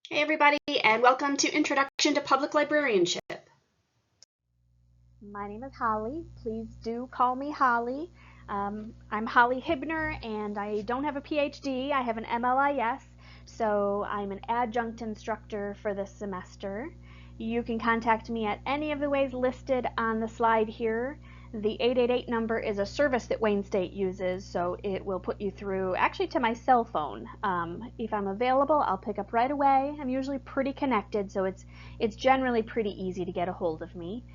Hey everybody, and welcome to Introduction to Public Librarianship. My name is Holly. Please do call me Holly. I'm Holly Hibner, and I don't have a PhD. I have an MLIS, so I'm an adjunct instructor for this semester. You can contact me at any of the ways listed on the slide here. The 888 number is a service that Wayne State uses, so it will put you through actually to my cell phone. If I'm available, I'll pick up right away. I'm usually pretty connected, so it's generally pretty easy to get a hold of me.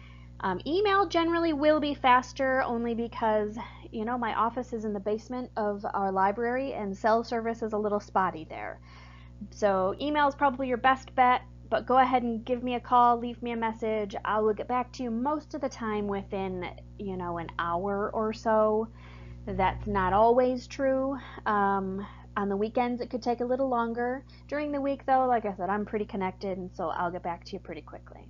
Email generally will be faster only because, my office is in the basement of our library and cell service is a little spotty there. So email is probably your best bet, but go ahead and give me a call, leave me a message. I will get back to you most of the time within, an hour or so. That's not always true. On the weekends, it could take a little longer. During the week, though, like I said, I'm pretty connected, and so I'll get back to you pretty quickly.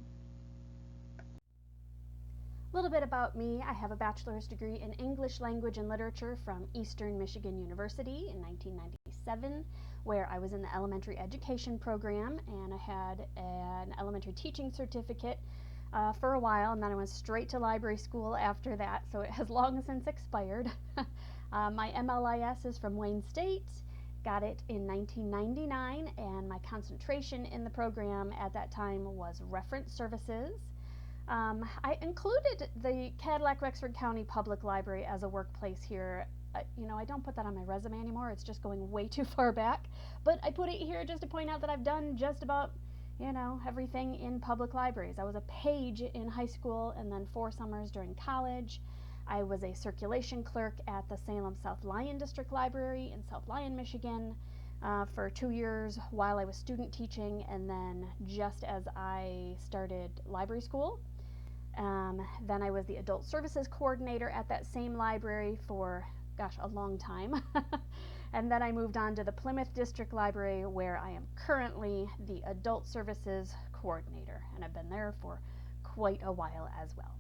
A little bit about me. I have a bachelor's degree in English language and literature from Eastern Michigan University in 1997, where I was in the elementary education program, and I had an elementary teaching certificate for a while, and then I went straight to library school after that, so it has long since expired. My MLIS is from Wayne State. Got it in 1999, and my concentration in the program at that time was reference services. I included the Cadillac Wexford County Public Library as a workplace here. I don't put that on my resume anymore. It's just going way too far back. But I put it here just to point out that I've done just about, everything in public libraries. I was a page in high school and then 4 summers during college. I was a circulation clerk at the Salem South Lyon District Library in South Lyon, Michigan. For 2 years while I was student teaching, and then just as I started library school. Then I was the adult services coordinator at that same library for, a long time. And then I moved on to the Plymouth District Library, where I am currently the adult services coordinator, and I've been there for quite a while as well.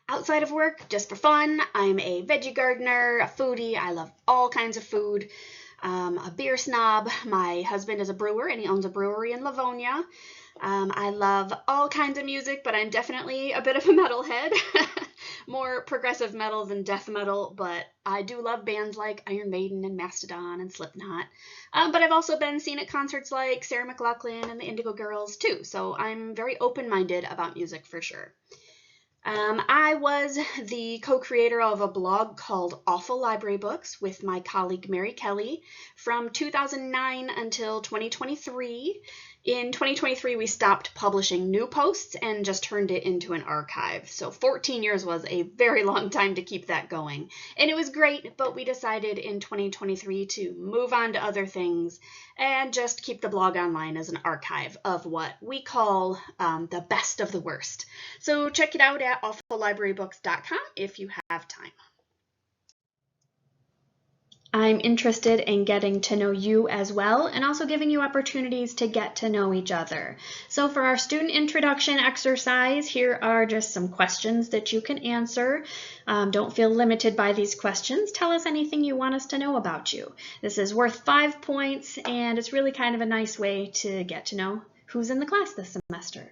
Outside of work, just for fun, I'm a veggie gardener, a foodie. I love all kinds of food. A beer snob. My husband is a brewer and he owns a brewery in Livonia. I love all kinds of music, but I'm definitely a bit of a metalhead. More progressive metal than death metal, but I do love bands like Iron Maiden and Mastodon and Slipknot. But I've also been seen at concerts like Sarah McLachlan and the Indigo Girls too, so I'm very open-minded about music for sure. I was the co-creator of a blog called Awful Library Books with my colleague Mary Kelly from 2009 until 2023. In 2023, we stopped publishing new posts and just turned it into an archive. So 14 years was a very long time to keep that going. And it was great, but we decided in 2023 to move on to other things and just keep the blog online as an archive of what we call the best of the worst. So check it out at awfullibrarybooks.com if you have time. I'm interested in getting to know you as well, and also giving you opportunities to get to know each other. So for our student introduction exercise, here are just some questions that you can answer. Don't feel limited by these questions. Tell us anything you want us to know about you. This is worth 5 points, and it's really kind of a nice way to get to know who's in the class this semester.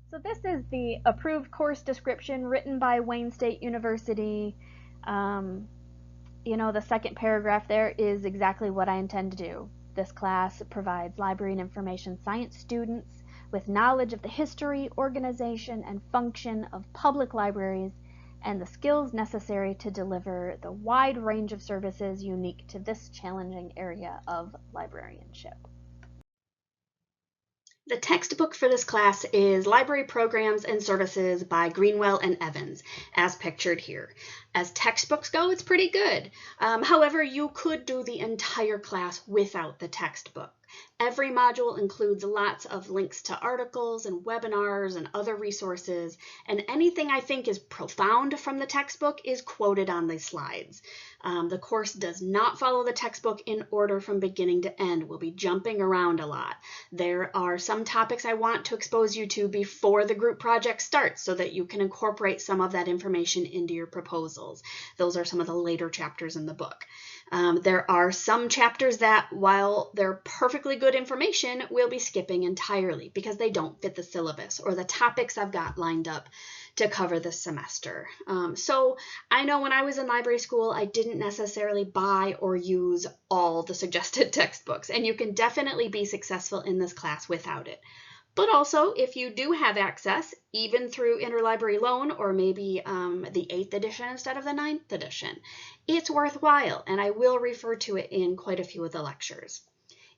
So this is the approved course description written by Wayne State University. The second paragraph there is exactly what I intend to do. This class provides library and information science students with knowledge of the history, organization, and function of public libraries and the skills necessary to deliver the wide range of services unique to this challenging area of librarianship. The textbook for this class is Library Programs and Services by Greenwell and Evans, as pictured here. As textbooks go, it's pretty good. However, you could do the entire class without the textbook. Every module includes lots of links to articles and webinars and other resources, and anything I think is profound from the textbook is quoted on the slides. The course does not follow the textbook in order from beginning to end. We'll be jumping around a lot. There are some topics I want to expose you to before the group project starts so that you can incorporate some of that information into your proposals. Those are some of the later chapters in the book. There are some chapters that, while they're perfectly good information, we'll be skipping entirely because they don't fit the syllabus or the topics I've got lined up to cover this semester. So I know when I was in library school, I didn't necessarily buy or use all the suggested textbooks, and you can definitely be successful in this class without it. But also, if you do have access, even through interlibrary loan or maybe the 8th edition instead of the 9th edition, it's worthwhile, and I will refer to it in quite a few of the lectures.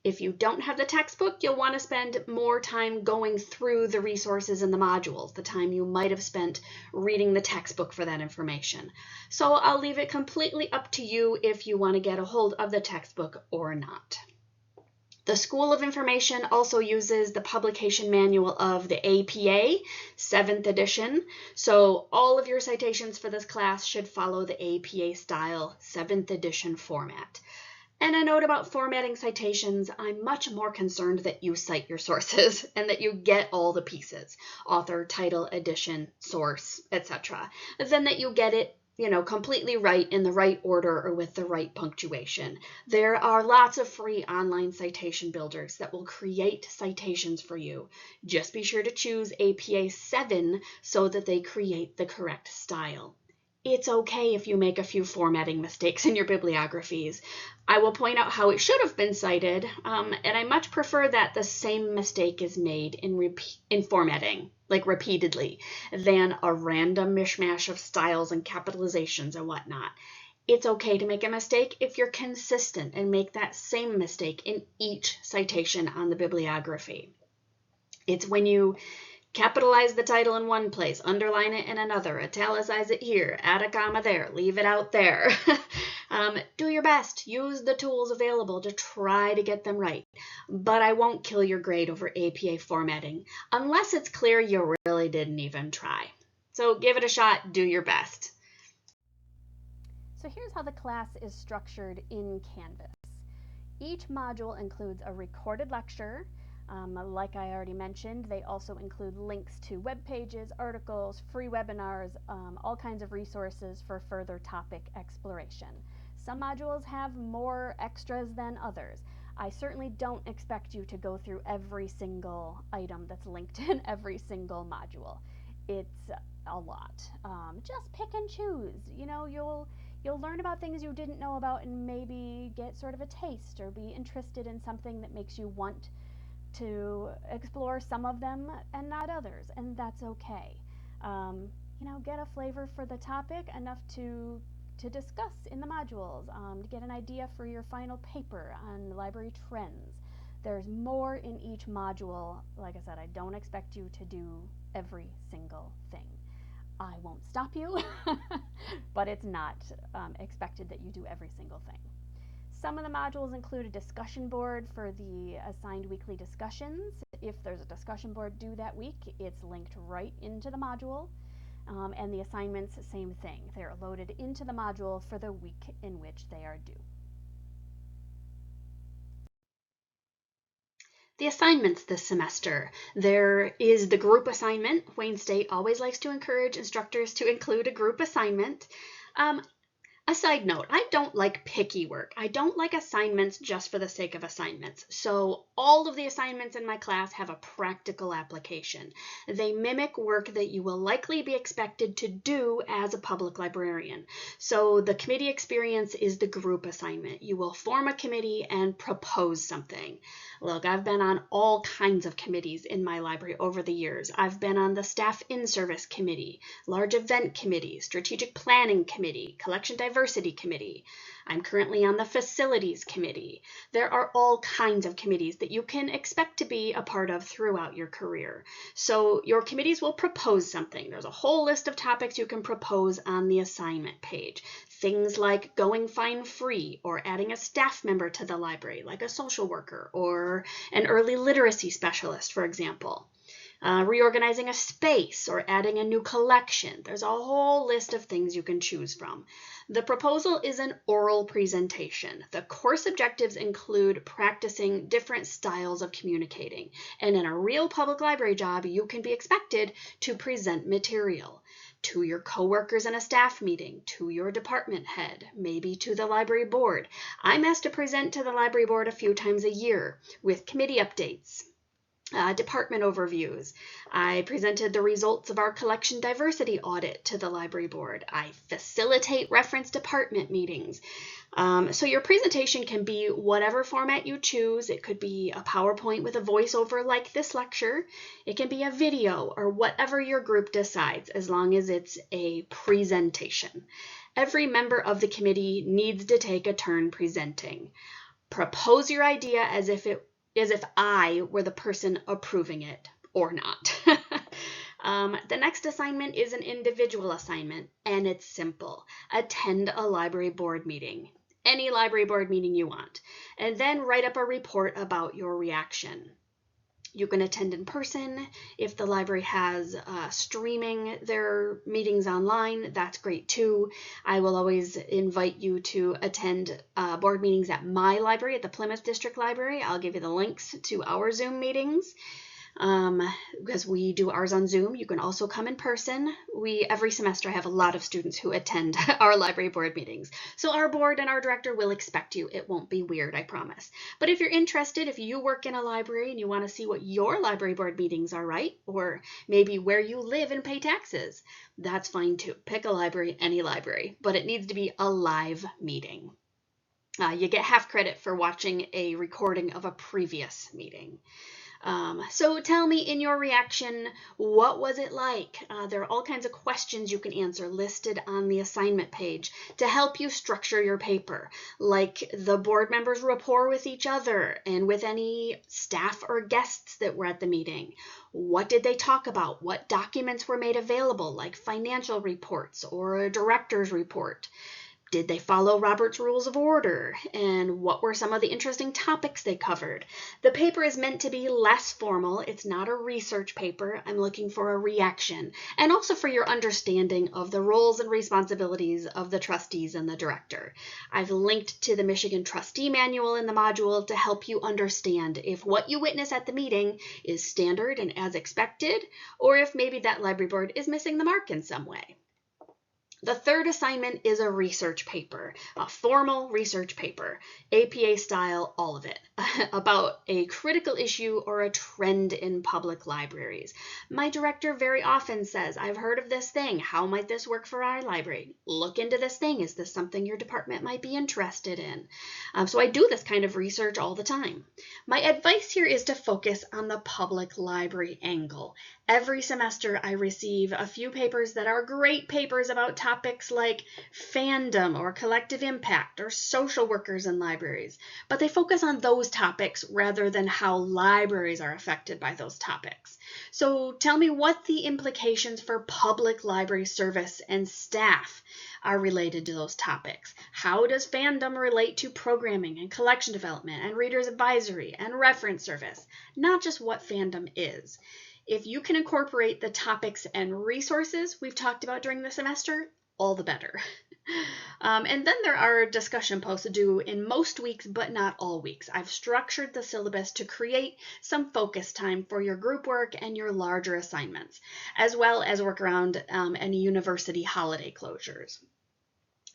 If you don't have the textbook, you'll want to spend more time going through the resources in the modules, the time you might have spent reading the textbook for that information. So I'll leave it completely up to you if you want to get a hold of the textbook or not. The School of Information also uses the publication manual of the APA, 7th edition, so all of your citations for this class should follow the APA style 7th edition format. And a note about formatting citations, I'm much more concerned that you cite your sources and that you get all the pieces, author, title, edition, source, etc., than that you get it completely right in the right order or with the right punctuation. There are lots of free online citation builders that will create citations for you. Just be sure to choose APA 7 so that they create the correct style. It's okay if you make a few formatting mistakes in your bibliographies. I will point out how it should have been cited, and I much prefer that the same mistake is made in formatting, like repeatedly, than a random mishmash of styles and capitalizations and whatnot. It's okay to make a mistake if you're consistent and make that same mistake in each citation on the bibliography. It's when you capitalize the title in one place, underline it in another, italicize it here, add a comma there, leave it out there. Do your best. Use the tools available to try to get them right. But I won't kill your grade over APA formatting unless it's clear you really didn't even try. So give it a shot. Do your best. So here's how the class is structured in Canvas. Each module includes a recorded lecture. Like I already mentioned, they also include links to web pages, articles, free webinars, all kinds of resources for further topic exploration. Some modules have more extras than others. I certainly don't expect you to go through every single item that's linked in every single module. It's a lot. Just pick and choose. You'll learn about things you didn't know about and maybe get sort of a taste or be interested in something that makes you want to explore some of them and not others, and that's okay. Get a flavor for the topic enough to discuss in the modules, to get an idea for your final paper on library trends. There's more in each module. Like I said, I don't expect you to do every single thing. I won't stop you, but it's not expected that you do every single thing. Some of the modules include a discussion board for the assigned weekly discussions. If there's a discussion board due that week, it's linked right into the module. And the assignments, same thing. They're loaded into the module for the week in which they are due. The assignments this semester. There is the group assignment. Wayne State always likes to encourage instructors to include a group assignment. A side note, I don't like picky work. I don't like assignments just for the sake of assignments. So all of the assignments in my class have a practical application. They mimic work that you will likely be expected to do as a public librarian. So the committee experience is the group assignment. You will form a committee and propose something. Look, I've been on all kinds of committees in my library over the years. I've been on the staff in-service committee, large event committee, strategic planning committee, collection diversity Diversity Committee. I'm currently on the Facilities Committee. There are all kinds of committees that you can expect to be a part of throughout your career. So your committees will propose something. There's a whole list of topics you can propose on the assignment page. Things like going fine free, or adding a staff member to the library, like a social worker or an early literacy specialist, for example. Reorganizing a space or adding a new collection. There's a whole list of things you can choose from. The proposal is an oral presentation. The course objectives include practicing different styles of communicating. And in a real public library job, you can be expected to present material to your coworkers in a staff meeting, to your department head, maybe to the library board. I'm asked to present to the library board a few times a year with committee updates, department overviews. I presented the results of our collection diversity audit to the library board. I facilitate reference department meetings. So your presentation can be whatever format you choose. It could be a PowerPoint with a voiceover like this lecture. It can be a video or whatever your group decides, as long as it's a presentation. Every member of the committee needs to take a turn presenting. Propose your idea as if I were the person approving it or not. The next assignment is an individual assignment, and it's simple. Attend a library board meeting, any library board meeting you want, and then write up a report about your reaction. You can attend in person. If the library has streaming their meetings online, that's great too. I will always invite you to attend board meetings at my library, at the Plymouth District Library. I'll give you the links to our Zoom meetings. Because we do ours on Zoom. You can also come in person. Every semester I have a lot of students who attend our library board meetings. So our board and our director will expect you. It won't be weird, I promise. But if you're interested, if you work in a library and you want to see what your library board meetings are like, or maybe where you live and pay taxes, that's fine too. Pick a library, any library, but it needs to be a live meeting. You get half credit for watching a recording of a previous meeting. So tell me in your reaction, what was it like? There are all kinds of questions you can answer listed on the assignment page to help you structure your paper, like the board members' rapport with each other and with any staff or guests that were at the meeting. What did they talk about? What documents were made available, like financial reports or a director's report? Did they follow Robert's Rules of Order? And what were some of the interesting topics they covered? The paper is meant to be less formal. It's not a research paper. I'm looking for a reaction, and also for your understanding of the roles and responsibilities of the trustees and the director. I've linked to the Michigan Trustee Manual in the module to help you understand if what you witness at the meeting is standard and as expected, or if maybe that library board is missing the mark in some way. The third assignment is a research paper, a formal research paper, APA style, all of it, about a critical issue or a trend in public libraries. My director very often says, I've heard of this thing. How might this work for our library? Look into this thing. Is this something your department might be interested in? So I do this kind of research all the time. My advice here is to focus on the public library angle. Every semester I receive a few papers that are great papers about topics like fandom or collective impact or social workers in libraries, but they focus on those topics rather than how libraries are affected by those topics. So tell me what the implications for public library service and staff are related to those topics. How does fandom relate to programming and collection development and readers advisory and reference service, not just what fandom is? If you can incorporate the topics and resources we've talked about during the semester, all the better. And then there are discussion posts due in most weeks, but not all weeks. I've structured the syllabus to create some focus time for your group work and your larger assignments, as well as work around any university holiday closures.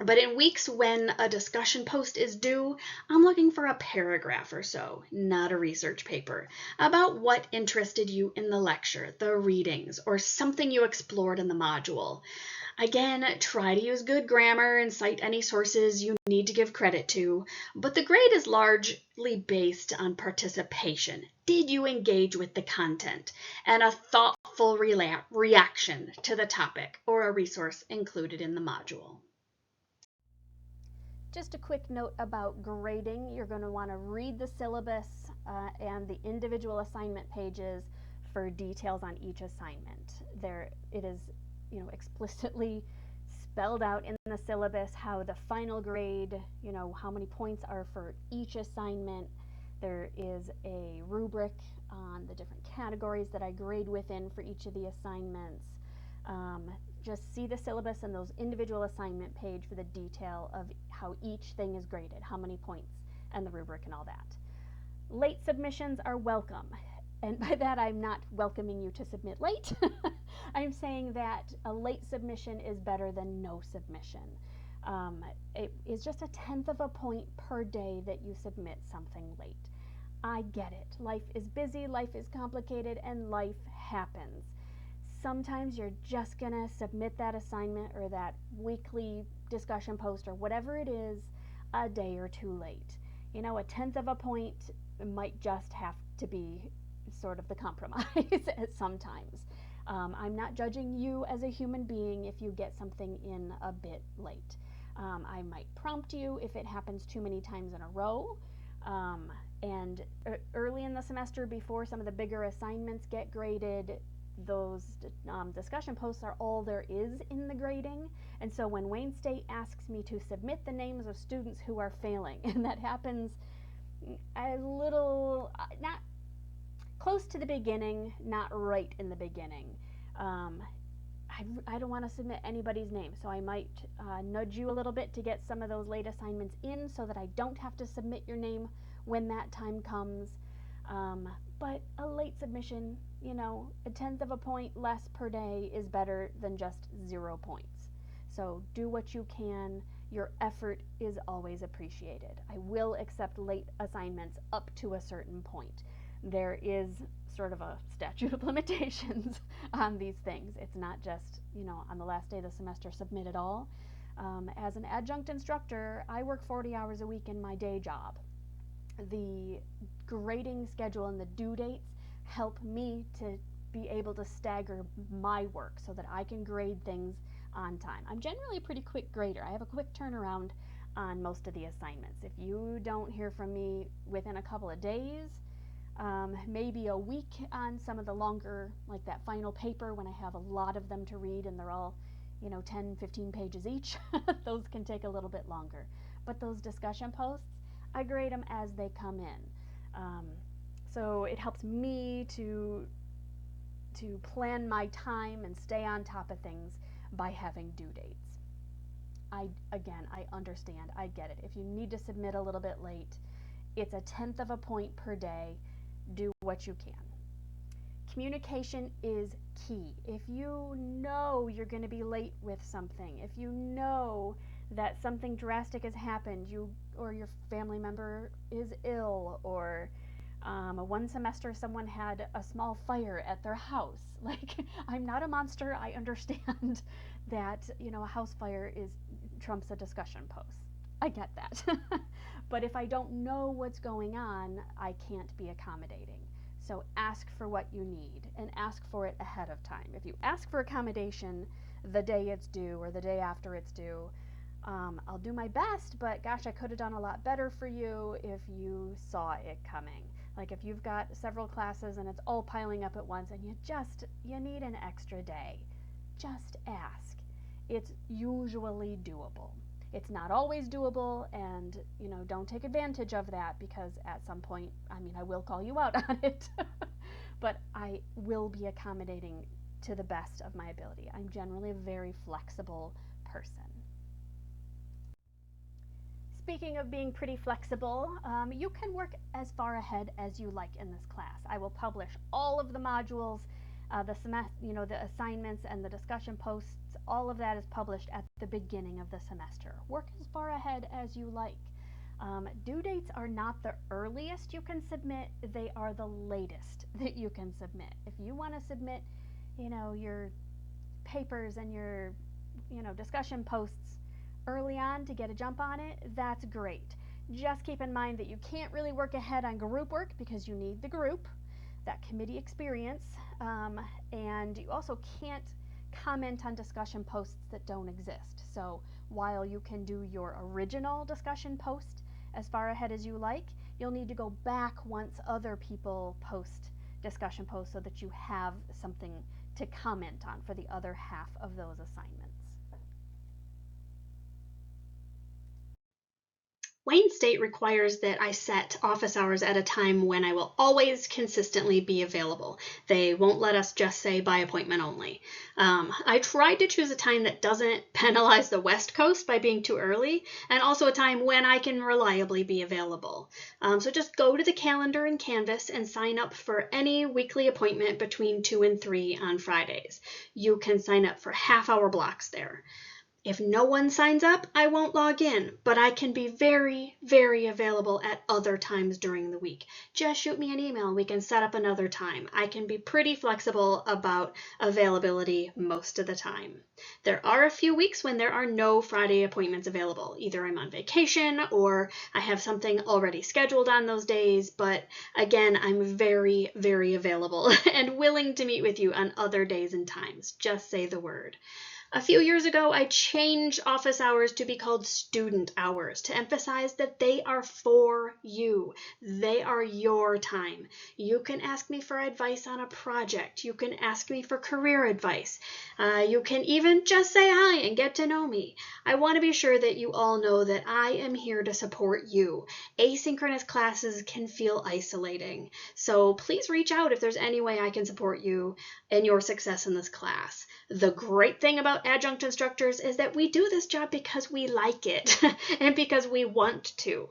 But in weeks when a discussion post is due, I'm looking for a paragraph or so, not a research paper, about what interested you in the lecture, the readings, or something you explored in the module. Again, try to use good grammar and cite any sources you need to give credit to, but the grade is largely based on participation. Did you engage with the content? And a thoughtful reaction to the topic or a resource included in the module. Just a quick note about grading. You're going to want to read the syllabus and the individual assignment pages for details on each assignment. There, it is, explicitly spelled out in the syllabus how the final grade, how many points are for each assignment. There is a rubric on the different categories that I grade within for each of the assignments. Just see the syllabus and those individual assignment page for the detail of how each thing is graded, how many points, and the rubric and all that. Late submissions are welcome. And by that, I'm not welcoming you to submit late. I'm saying that a late submission is better than no submission. It is just 1/10 of a point per day that you submit something late. I get it. Life is busy, life is complicated, and life happens. Sometimes you're just going to submit that assignment or that weekly discussion post or whatever it is a day or two late. 1/10 of a point might just have to be sort of the compromise at sometimes. I'm not judging you as a human being if you get something in a bit late. I might prompt you if it happens too many times in a row. And early in the semester, before some of the bigger assignments get graded, those discussion posts are all there is in the grading. And so when Wayne State asks me to submit the names of students who are failing, and that happens a little, not close to the beginning, not right in the beginning, I don't want to submit anybody's name, so I might nudge you a little bit to get some of those late assignments in so that I don't have to submit your name when that time comes. But a late submission, 1/10 of a point less per day is better than just 0 points. So do what you can. Your effort is always appreciated. I will accept late assignments up to a certain point. There is sort of a statute of limitations on these things. It's not just, on the last day of the semester, submit it all. As an adjunct instructor, I work 40 hours a week in my day job. The grading schedule and the due dates help me to be able to stagger my work so that I can grade things on time. I'm generally a pretty quick grader. I have a quick turnaround on most of the assignments. If you don't hear from me within a couple of days, maybe a week on some of the longer, like that final paper when I have a lot of them to read and they're all, 10, 15 pages each, those can take a little bit longer. But those discussion posts, I grade them as they come in. So it helps me to plan my time and stay on top of things by having due dates. I understand, I get it. If you need to submit a little bit late, it's 1/10 of a point per day. Do what you can. Communication is key. If you know you're going to be late with something, if you know that something drastic has happened, you or your family member is ill, or one semester someone had a small fire at their house. Like, I'm not a monster. I understand that, a house fire trumps a discussion post. I get that. But if I don't know what's going on, I can't be accommodating. So ask for what you need and ask for it ahead of time. If you ask for accommodation the day it's due or the day after it's due, I'll do my best, but gosh, I could have done a lot better for you if you saw it coming. Like if you've got several classes and it's all piling up at once and you need an extra day, just ask. It's usually doable. It's not always doable, and don't take advantage of that, because at some point, I will call you out on it, but I will be accommodating to the best of my ability. I'm generally a very flexible person. Speaking of being pretty flexible, you can work as far ahead as you like in this class. I will publish all of the modules, the assignments and the discussion posts. All of that is published at the beginning of the semester. Work as far ahead as you like. Due dates are not the earliest you can submit, they are the latest that you can submit. If you want to submit, your papers and your, discussion posts early on to get a jump on it, that's great. Just keep in mind that you can't really work ahead on group work because you need the group, that committee experience, and you also can't comment on discussion posts that don't exist. So while you can do your original discussion post as far ahead as you like, you'll need to go back once other people post discussion posts so that you have something to comment on for the other half of those assignments. Wayne State requires that I set office hours at a time when I will always consistently be available. They won't let us just say by appointment only. I tried to choose a time that doesn't penalize the West Coast by being too early, and also a time when I can reliably be available. So just go to the calendar in Canvas and sign up for any weekly appointment between 2 and 3 on Fridays. You can sign up for half-hour blocks there. If no one signs up, I won't log in, but I can be very, very available at other times during the week. Just shoot me an email. We can set up another time. I can be pretty flexible about availability most of the time. There are a few weeks when there are no Friday appointments available. Either I'm on vacation or I have something already scheduled on those days, but again, I'm very, very available and willing to meet with you on other days and times. Just say the word. A few years ago, I changed office hours to be called student hours to emphasize that they are for you. They are your time. You can ask me for advice on a project. You can ask me for career advice. You can even just say hi and get to know me. I want to be sure that you all know that I am here to support you. Asynchronous classes can feel isolating, so please reach out if there's any way I can support you and your success in this class. The great thing about adjunct instructors is that we do this job because we like it and because we want to.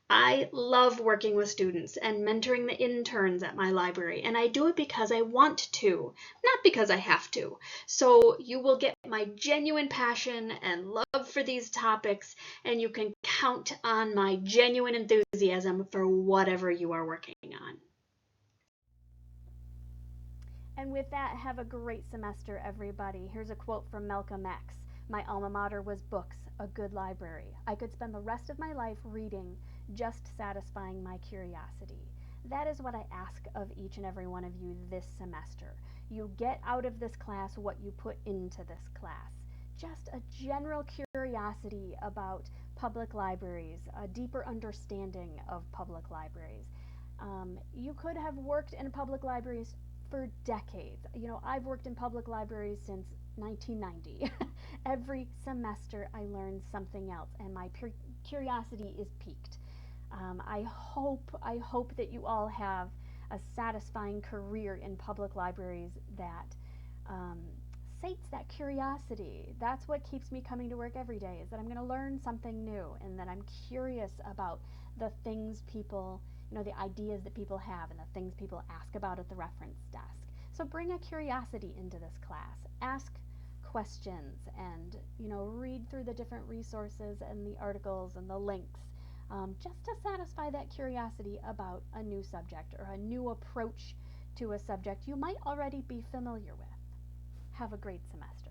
I love working with students and mentoring the interns at my library, and I do it because I want to, not because I have to. So you will get my genuine passion and love for these topics, and you can count on my genuine enthusiasm for whatever you are working on. And with that, have a great semester, everybody. Here's a quote from Malcolm X. My alma mater was books, a good library. I could spend the rest of my life reading, just satisfying my curiosity. That is what I ask of each and every one of you this semester. You get out of this class what you put into this class. Just a general curiosity about public libraries, a deeper understanding of public libraries. You could have worked in public libraries for decades. You know, I've worked in public libraries since 1990. Every semester I learn something else, and my curiosity is piqued. I hope that you all have a satisfying career in public libraries that sates that curiosity. That's what keeps me coming to work every day, is that I'm going to learn something new and that I'm curious about the things people, the ideas that people have and the things people ask about at the reference desk. So bring a curiosity into this class. Ask questions and, read through the different resources and the articles and the links, just to satisfy that curiosity about a new subject or a new approach to a subject you might already be familiar with. Have a great semester.